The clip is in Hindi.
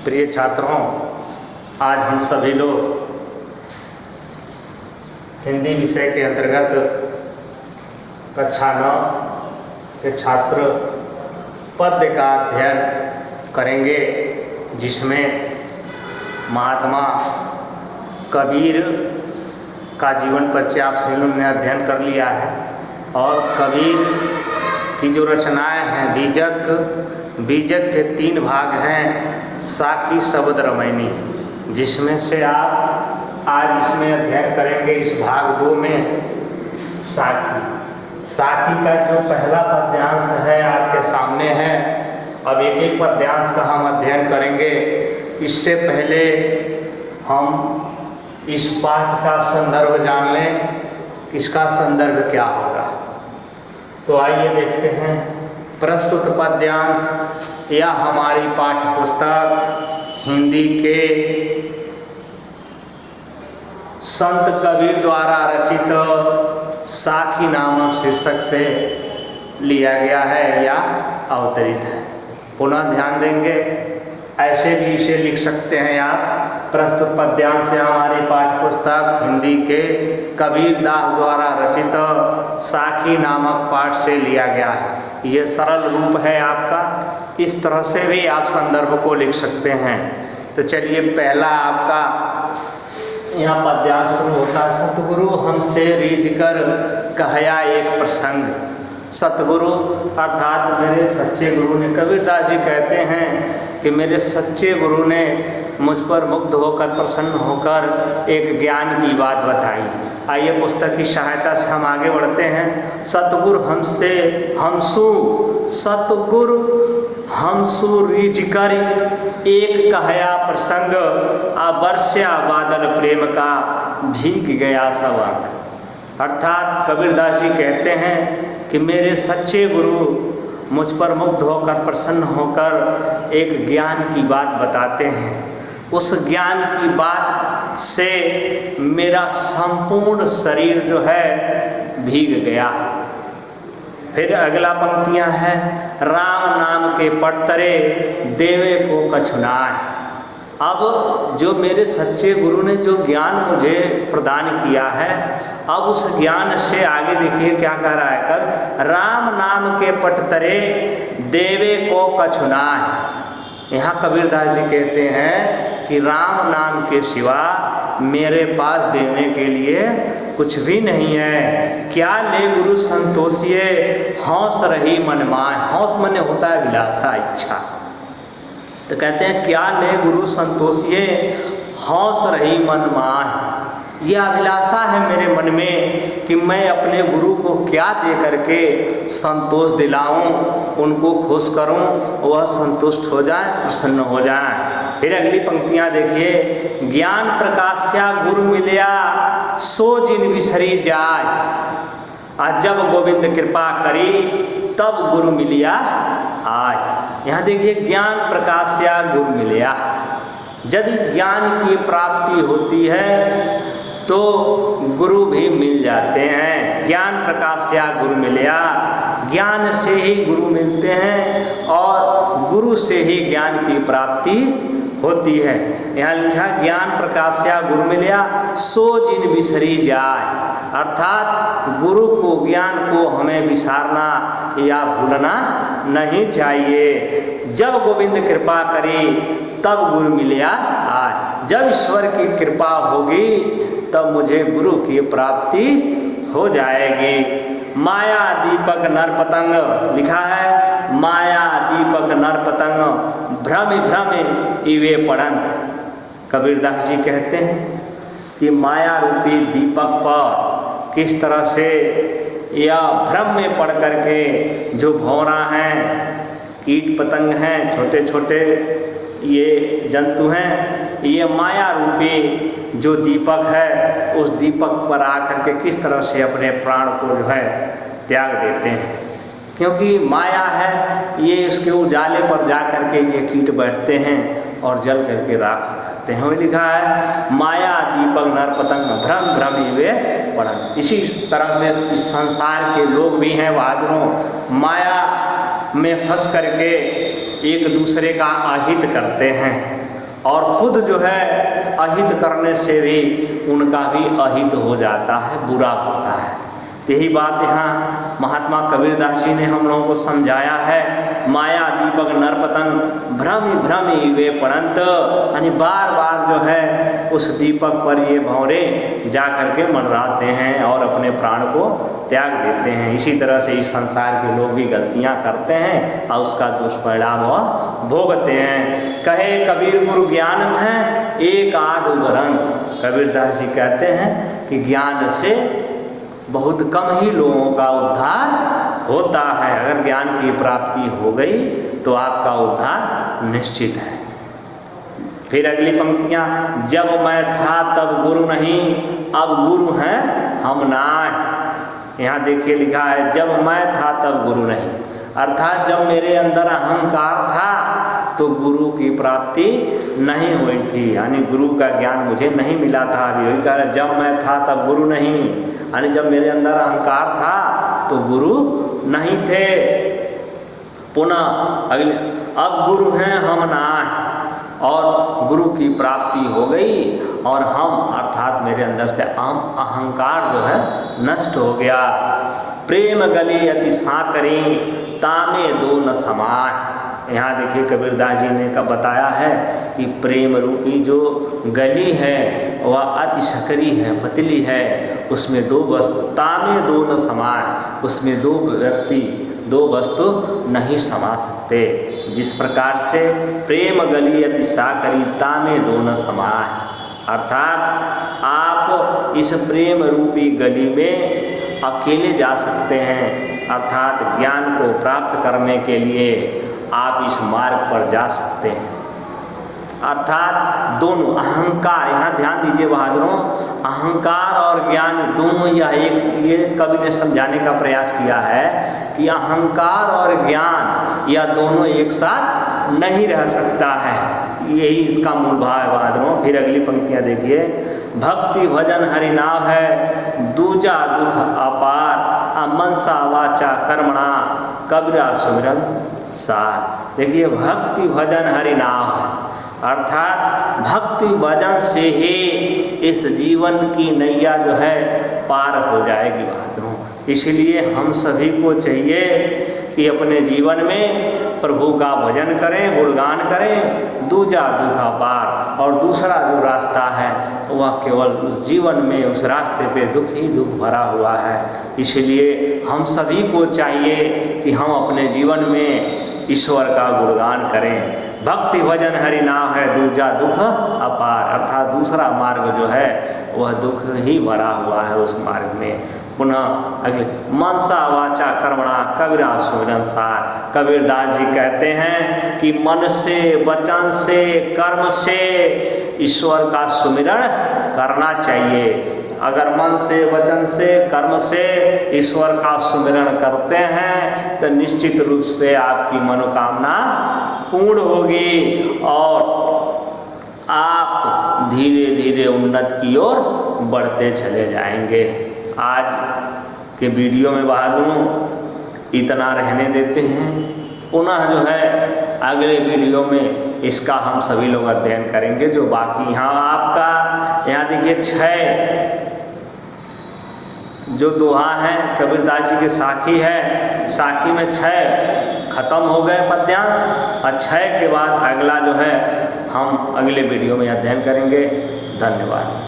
प्रिय छात्रों, आज हम सभी लोग हिंदी विषय के अंतर्गत कक्षा 9 के छात्र पद्य का अध्ययन करेंगे, जिसमें महात्मा कबीर का जीवन परिचय आप सभी लोगों ने अध्ययन कर लिया है। और कबीर की जो रचनाएं हैं, बीजक के 3 भाग हैं, साखी, शबद, रामायणी, जिसमें से आप आज इसमें अध्ययन करेंगे इस भाग 2 में साखी का जो पहला पद्यांश है आपके सामने है। अब एक एक पद्यांश का हम अध्ययन करेंगे। इससे पहले हम इस पाठ का संदर्भ जान लें, इसका संदर्भ क्या होगा। तो आइए देखते हैं। प्रस्तुत पद्यांश या हमारी पाठ्य पुस्तक हिंदी के संत कबीर द्वारा रचित साखी नामक शीर्षक से लिया गया है या अवतरित है। पुनः ध्यान देंगे, ऐसे भी इसे लिख सकते हैं आप। प्रस्तुत पद्यांश है हमारी पाठ्य पुस्तक हिंदी के कबीर दास द्वारा रचित साखी नामक पाठ से लिया गया है। ये सरल रूप है आपका। इस तरह से भी आप संदर्भ को लिख सकते हैं। तो चलिए, पहला आपका यहाँ पद्यांश शुरू होता है। सतगुरु हमसे रीझ कर कहया एक प्रसंग। सतगुरु अर्थात मेरे सच्चे गुरु ने, कबीरदास जी कहते हैं कि मेरे सच्चे गुरु ने मुझ पर मुग्ध होकर, प्रसन्न होकर एक ज्ञान की बात बताई। आइए पुस्तक की सहायता से हम आगे बढ़ते हैं। सतगुरु हमसु रीझ कर एक कहया प्रसंग, बरस्या बादल प्रेम का भीग गया सब अंग। अर्थात कबीरदास जी कहते हैं कि मेरे सच्चे गुरु मुझ पर मुग्ध होकर, प्रसन्न होकर एक ज्ञान की बात बताते हैं। उस ज्ञान की बात से मेरा संपूर्ण शरीर जो है भीग गया। फिर अगला पंक्तियां हैं। राम नाम के पटतरे देवे को कछुनाए। अब जो मेरे सच्चे गुरु ने जो ज्ञान मुझे प्रदान किया है, अब उस ज्ञान से आगे देखिए क्या कह रहा है। कब राम नाम के पटतरे देवे को कछुनाए। यहाँ कबीरदास जी कहते हैं कि राम नाम के सिवा मेरे पास देने के लिए कुछ भी नहीं है। क्या ले गुरु संतोषिए हौस रही मन माय। हौस मने होता है विलासा, इच्छा। तो कहते हैं क्या ले गुरु संतोषिए हौस रही मन माय। यह अभिलाषा है मेरे मन में कि मैं अपने गुरु को क्या दे करके संतोष दिलाऊं, उनको खुश करूं, वह संतुष्ट हो जाए, प्रसन्न हो जाए। फिर अगली पंक्तियां देखिए। ज्ञान प्रकाश्या गुरु मिलिया सो जिन बिसरी जाय। आज जब गोविंद कृपा करी तब गुरु मिलिया आय। यहाँ देखिए, ज्ञान प्रकाश्या गुरु मिलिया। यदि ज्ञान की प्राप्ति होती है तो गुरु भी मिल जाते हैं। ज्ञान प्रकाश्या गुरु मिलिया। ज्ञान से ही गुरु मिलते हैं और गुरु से ही ज्ञान की प्राप्ति होती है। यहाँ लिखा ज्ञान प्रकाश्या गुरु मिलिया सो जिन बिसरी जाए। अर्थात गुरु को, ज्ञान को हमें विसारना या भूलना नहीं चाहिए। जब गोविंद कृपा करी तब गुरु मिलिया आए। जब ईश्वर की कृपा होगी तब मुझे गुरु की प्राप्ति हो जाएगी। माया दीपक नर पतंग लिखा है। माया दीपक नर पतंग भ्रम भ्रम इवे पड़ंत। कबीरदास जी कहते हैं कि माया रूपी दीपक पर किस तरह से या भ्रम में पड़ करके जो भौरा हैं, कीट पतंग हैं, छोटे छोटे ये जंतु हैं, ये माया रूपी जो दीपक है उस दीपक पर आकर के किस तरह से अपने प्राण को जो है त्याग देते हैं। क्योंकि माया है, ये इसके उजाले पर जा करके ये कीट बैठते हैं और जल करके राख हो जाते हैं। वही लिखा है माया दीपक नर पतंग भ्रम भ्रम वे पड़न। इसी तरह से इस संसार के लोग भी हैं बहादुरों, माया में फंस करके एक दूसरे का अहित करते हैं। और खुद जो है अहित करने से भी उनका भी अहित हो जाता है, बुरा होता है। यही बात यहाँ महात्मा कबीरदास जी ने हम लोगों को समझाया है। माया दीपक नरपतन भ्रमि भ्रमि वे पड़ंत, यानी बार बार जो है उस दीपक पर ये भंवरे जा करके मंडराते हैं और अपने प्राण को त्याग देते हैं। इसी तरह से इस संसार के लोग भी गलतियां करते हैं और उसका दुष्परिणाम वह भोगते हैं। कहे कबीर गुरु ज्ञान थे एक आध उबरंत। कबीरदास जी कहते हैं कि ज्ञान से बहुत कम ही लोगों का उद्धार होता है। अगर ज्ञान की प्राप्ति हो गई तो आपका उद्धार निश्चित है। फिर अगली पंक्तियाँ, जब मैं था तब गुरु नहीं, अब गुरु हैं हम नाय। यहाँ देखिए लिखा है जब मैं था तब गुरु नहीं, अर्थात जब मेरे अंदर अहंकार था तो गुरु की प्राप्ति नहीं हुई थी, यानी गुरु का ज्ञान मुझे नहीं मिला था। अभी वही कह रहा जब मैं था तब गुरु नहीं, यानी जब मेरे अंदर अहंकार था तो गुरु नहीं थे। पुनः अगले, अब गुरु हैं हम नाय, और गुरु की प्राप्ति हो गई और हम अर्थात मेरे अंदर से अहंकार जो है नष्ट हो गया। प्रेम गली अति साकरी तामे दो न समाय। यहाँ देखिए कबीरदास जी ने का बताया है कि प्रेम रूपी जो गली है वह अति सकरी है, पतली है, उसमें दो वस्तु तामे दो न समाय, उसमें दो व्यक्ति दो वस्तु नहीं समा सकते। जिस प्रकार से प्रेम गली अति साकरी तामे दो न समाय, अर्थात आप इस प्रेम रूपी गली में अकेले जा सकते हैं, अर्थात ज्ञान को प्राप्त करने के लिए आप इस मार्ग पर जा सकते हैं। अर्थात दोनों अहंकार, यहाँ ध्यान दीजिए बहादुरों, अहंकार और ज्ञान दोनों यह एक, ये कवि ने समझाने का प्रयास किया है कि अहंकार और ज्ञान यह दोनों एक साथ नहीं रह सकता है। यही इसका मूल भाव है बहादुरों। फिर अगली पंक्तियाँ देखिए, भक्ति भजन हरिनाम है दूजा दुख अपार मनसा वाचा कर्मणा कबीरा सुमिरन सार। देखिए भक्ति भजन हरिनाम है, अर्थात भक्ति भजन से ही इस जीवन की नैया जो है पार हो जाएगी बहादुरों। इसलिए हम सभी को चाहिए कि अपने जीवन में प्रभु का भजन करें, गुणगान करें, दूजा दुखा पार। और दूसरा जो रास्ता है वह केवल उस जीवन में उस रास्ते पे दुख ही दुख भरा हुआ है। इसलिए हम सभी को चाहिए कि हम अपने जीवन में ईश्वर का गुणगान करें। भक्ति भजन हरि नाम है दूजा दुख अपार, अर्थात दूसरा मार्ग जो है वह दुख ही भरा हुआ है उस मार्ग में। पुनः अगले, मनसा वाचा कर्मणा कबीरा सुमिरन सार। कबीरदास जी कहते हैं कि मन से, वचन से, कर्म से ईश्वर का सुमिरन करना चाहिए। अगर मन से, वचन से, कर्म से ईश्वर का सुमिरन करते हैं तो निश्चित रूप से आपकी मनोकामना पूर्ण होगी और आप धीरे धीरे उन्नति की ओर बढ़ते चले जाएंगे। आज के वीडियो में बहादुरों इतना रहने देते हैं। पुनः जो है अगले वीडियो में इसका हम सभी लोग अध्ययन करेंगे। जो बाकी यहाँ आपका, यहाँ देखिए 6 जो दोहा हैं कबीरदास जी के साखी है, साखी में 6 खत्म हो गए पद्यांश, और 6 के बाद अगला जो है हम अगले वीडियो में अध्ययन करेंगे। धन्यवाद।